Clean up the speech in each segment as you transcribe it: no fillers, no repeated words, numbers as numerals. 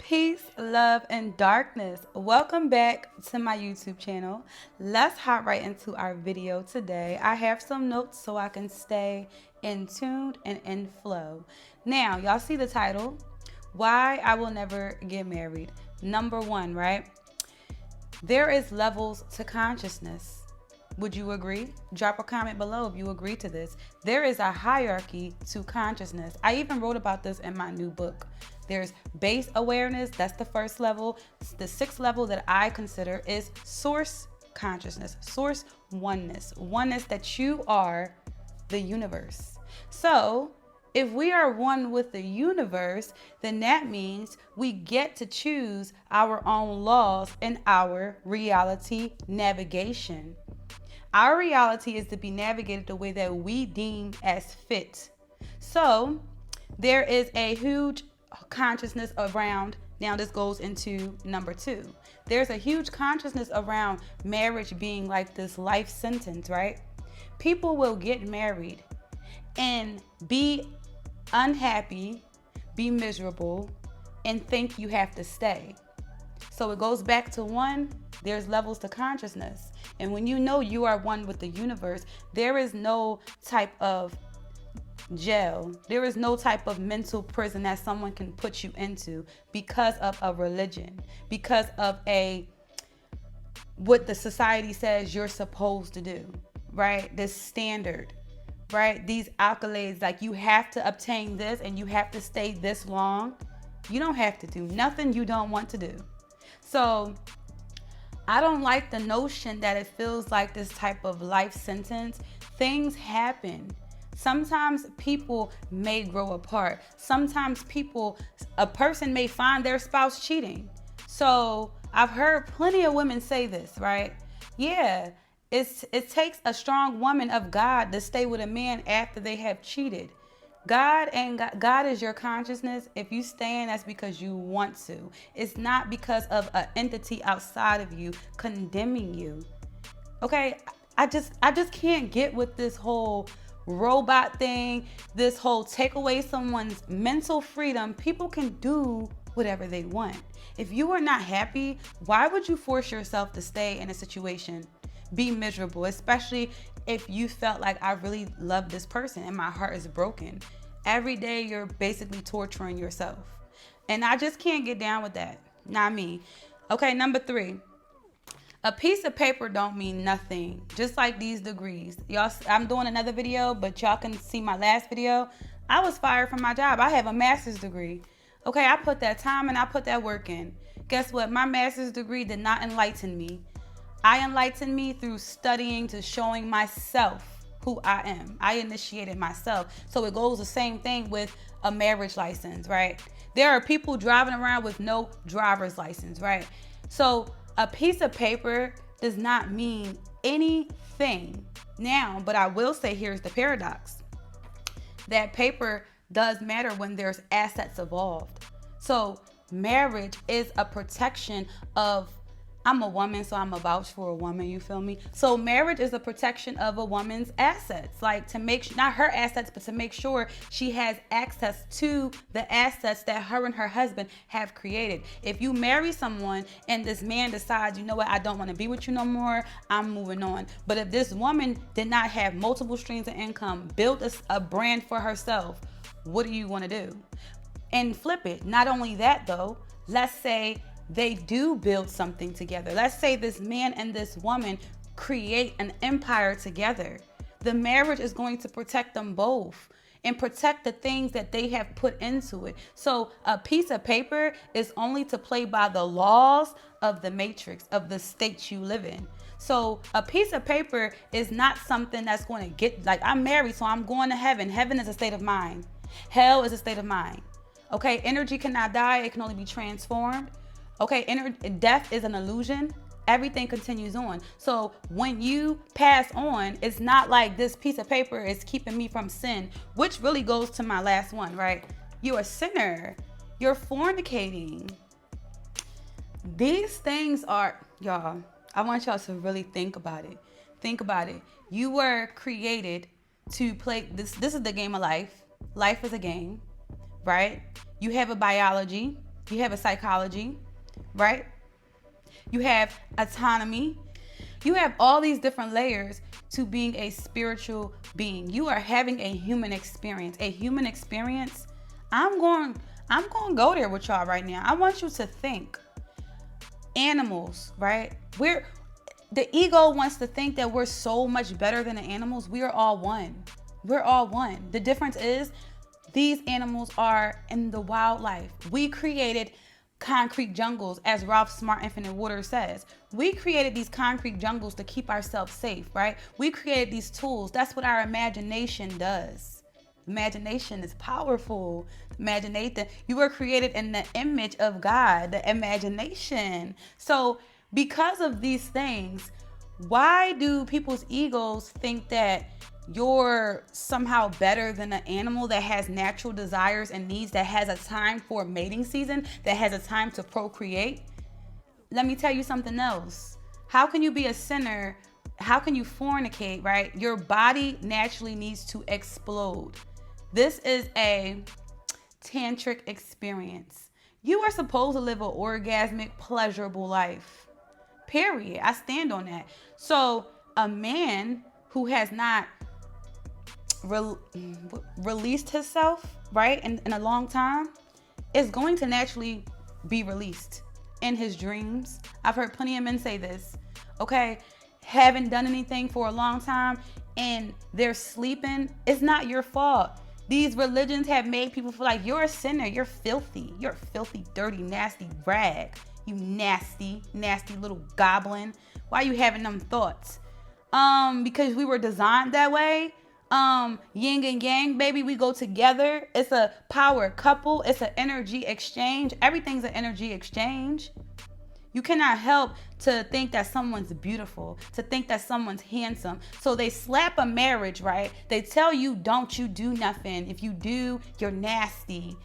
Peace, love, and darkness. Welcome back to my YouTube channel. Let's hop right into our video today. I have some notes so I can stay in tuned and in flow. Now, y'all see the title, Why I Will Never Get Married. Number one, right? There is levels to consciousness. Would you agree? Drop a comment below if you agree to this. There is a hierarchy to consciousness. I even wrote about this in my new book. There's base awareness, that's the first level. The sixth level that I consider is source consciousness, source oneness, oneness that you are the universe. So if we are one with the universe, then that means we get to choose our own laws and our reality navigation. Our reality is to be navigated the way that we deem as fit. So there is a huge consciousness around, now this goes into number two. There's a huge consciousness around marriage being like this life sentence, right? People will get married and be unhappy, be miserable, and think you have to stay. So it goes back to one, there's levels to consciousness. And when you know you are one with the universe, there is no type of jail. There is no type of mental prison that someone can put you into because of a religion, because of what the society says you're supposed to do, right? This standard, right? These accolades, like you have to obtain this and you have to stay this long. You don't have to do nothing you don't want to do. So I don't like the notion that it feels like this type of life sentence. Things happen. Sometimes people may grow apart. Sometimes a person may find their spouse cheating. So I've heard plenty of women say this, right? Yeah, it takes a strong woman of God to stay with a man after they have cheated. God is your consciousness. If you stand, that's because you want to. It's not because of an entity outside of you condemning you. Okay, I just can't get with this whole robot thing, this whole take away someone's mental freedom. People can do whatever they want. If you are not happy, why would you force yourself to stay in a situation? Be miserable, especially if you felt like I really love this person and my heart is broken. Every day you're basically torturing yourself. And I just can't get down with that. Not me. Okay, number three. A piece of paper don't mean nothing. Just like these degrees. Y'all, I'm doing another video, but y'all can see my last video. I was fired from my job. I have a master's degree. Okay, I put that time and I put that work in. Guess what? My master's degree did not enlighten me. I enlightened me through studying, to showing myself who I am. I initiated myself. So it goes the same thing with a marriage license, right? There are people driving around with no driver's license, right? So a piece of paper does not mean anything now, but I will say here's the paradox. That paper does matter when there's assets involved. So marriage is a protection of, I'm a woman, so I'm a vouch for a woman, you feel me? So marriage is a protection of a woman's assets, like to make, not her assets, but to make sure she has access to the assets that her and her husband have created. If you marry someone and this man decides, you know what, I don't want to be with you no more, I'm moving on. But if this woman did not have multiple streams of income, built a brand for herself, what do you want to do? And flip it. Not only that though, let's say they do build something together. Let's say this man and this woman create an empire together. The marriage is going to protect them both and protect the things that they have put into it. So a piece of paper is only to play by the laws of the matrix, of the state you live in. So a piece of paper is not something that's going to get, like, I'm married, so I'm going to heaven. Heaven is a state of mind. Hell is a state of mind. Okay, energy cannot die. It can only be transformed. Okay, death is an illusion. Everything continues on. So when you pass on, it's not like this piece of paper is keeping me from sin, which really goes to my last one, right? You're a sinner. You're fornicating. These things are, y'all, I want y'all to really think about it. Think about it. You were created to play this. This is the game of life. Life is a game, right? You have a biology. You have a psychology, right? You have autonomy. You have all these different layers to being a spiritual being. You are having a human experience. A human experience. I'm going to go there with y'all right now. I want you to think. Animals, right? The ego wants to think that we're so much better than the animals. We are all one. We're all one. The difference is these animals are in the wildlife. We created concrete jungles, as Ralph Smart Infinite Water says. We created these concrete jungles to keep ourselves safe, right? We created these tools. That's what our imagination does. Imagination is powerful. Imagination. You were created in the image of God, the imagination. So because of these things, why do people's egos think that you're somehow better than an animal that has natural desires and needs, that has a time for mating season, that has a time to procreate? Let me tell you something else. How can you be a sinner? How can you fornicate, right? Your body naturally needs to explode. This is a tantric experience. You are supposed to live an orgasmic, pleasurable life. Period. I stand on that. So a man who has not released himself, right, in a long time, is going to naturally be released in his dreams. I've heard plenty of men say this, okay? Haven't done anything for a long time and they're sleeping. It's not your fault. These religions have made people feel like you're a sinner. You're filthy. You're a filthy, dirty, nasty rag. You nasty, nasty little goblin. Why are you having them thoughts? Because we were designed that way. Yin and yang, baby, we go together. It's a power couple. It's an energy exchange. Everything's an energy exchange. You cannot help to think that someone's beautiful, to think that someone's handsome. So they slap a marriage, right? They tell you, don't you do nothing. If you do, you're nasty.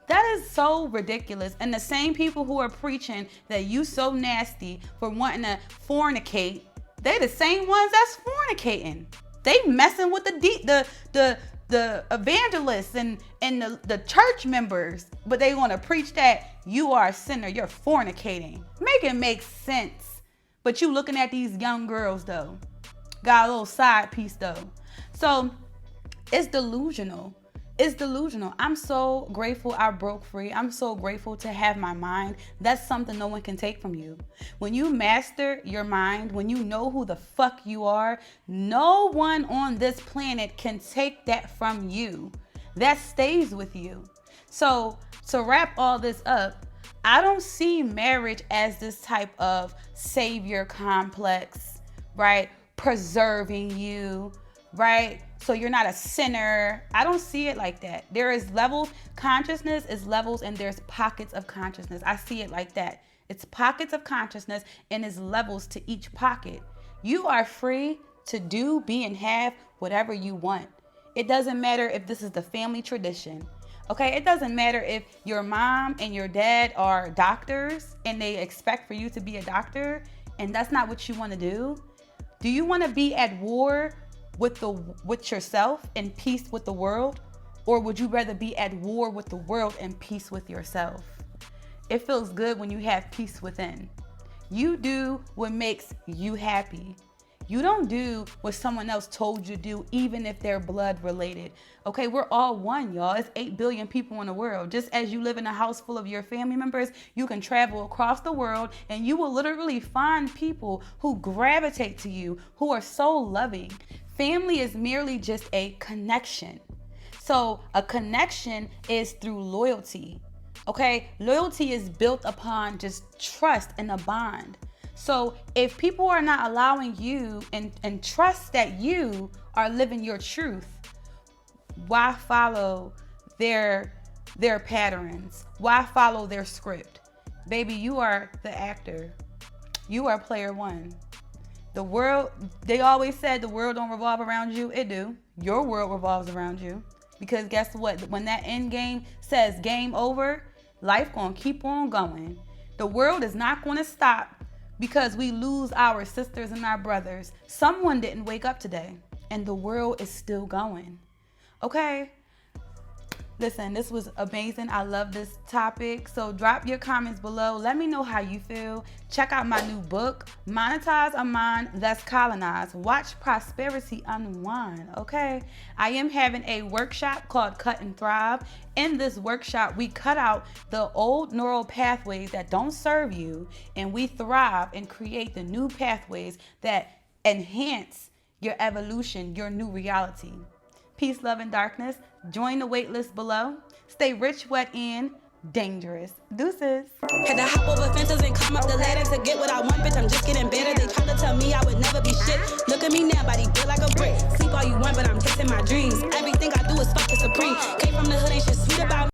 That is so ridiculous. And the same people who are preaching that you so nasty for wanting to fornicate, they the same ones that's fornicating. They messing with the evangelists and the church members, but they want to preach that you are a sinner, you're fornicating. Make it make sense. But you looking at these young girls though, got a little side piece though. So it's delusional. It's delusional. I'm so grateful I broke free. I'm so grateful to have my mind. That's something no one can take from you. When you master your mind, when you know who the fuck you are, no one on this planet can take that from you. That stays with you. So to wrap all this up, I don't see marriage as this type of savior complex, right? Preserving you, right? So you're not a sinner. I don't see it like that. There is levels. Consciousness is levels and there's pockets of consciousness. I see it like that. It's pockets of consciousness and it's levels to each pocket. You are free to do, be, and have whatever you want. It doesn't matter if this is the family tradition. Okay, it doesn't matter if your mom and your dad are doctors and they expect for you to be a doctor and that's not what you want to do. Do you want to be at war with yourself and peace with the world, or would you rather be at war with the world and peace with yourself? It feels good when you have peace within. You do what makes you happy. You don't do what someone else told you to do, even if they're blood related. Okay, we're all one, y'all. It's 8 billion people in the world. Just as you live in a house full of your family members, you can travel across the world and you will literally find people who gravitate to you, who are so loving. Family is merely just a connection. So a connection is through loyalty. Okay, loyalty is built upon just trust and a bond. So if people are not allowing you and trust that you are living your truth, why follow their patterns? Why follow their script? Baby, you are the actor. You are player one. The world, they always said the world don't revolve around you. It do. Your world revolves around you. Because guess what? When that end game says game over, life gonna keep on going. The world is not gonna stop because we lose our sisters and our brothers. Someone didn't wake up today and the world is still going. Okay? Listen, this was amazing. I love this topic. So drop your comments below. Let me know how you feel. Check out my new book, Monetize a Mind That's Colonized. Watch prosperity unwind, okay? I am having a workshop called Cut and Thrive. In this workshop, we cut out the old neural pathways that don't serve you, and we thrive and create the new pathways that enhance your evolution, your new reality. Peace, love, and darkness. Join the waitlist below. Stay rich, wet, and dangerous. Deuces. Had to hop over fences and climb up the ladder to get what I want, bitch. I'm just getting better. They tried to tell me I would never be shit. Look at me now, body built like a brick. Sleep all you want, but I'm chasing my dreams. Everything I do is fuck the supreme. Came from the hood, ain't shit sweet about me.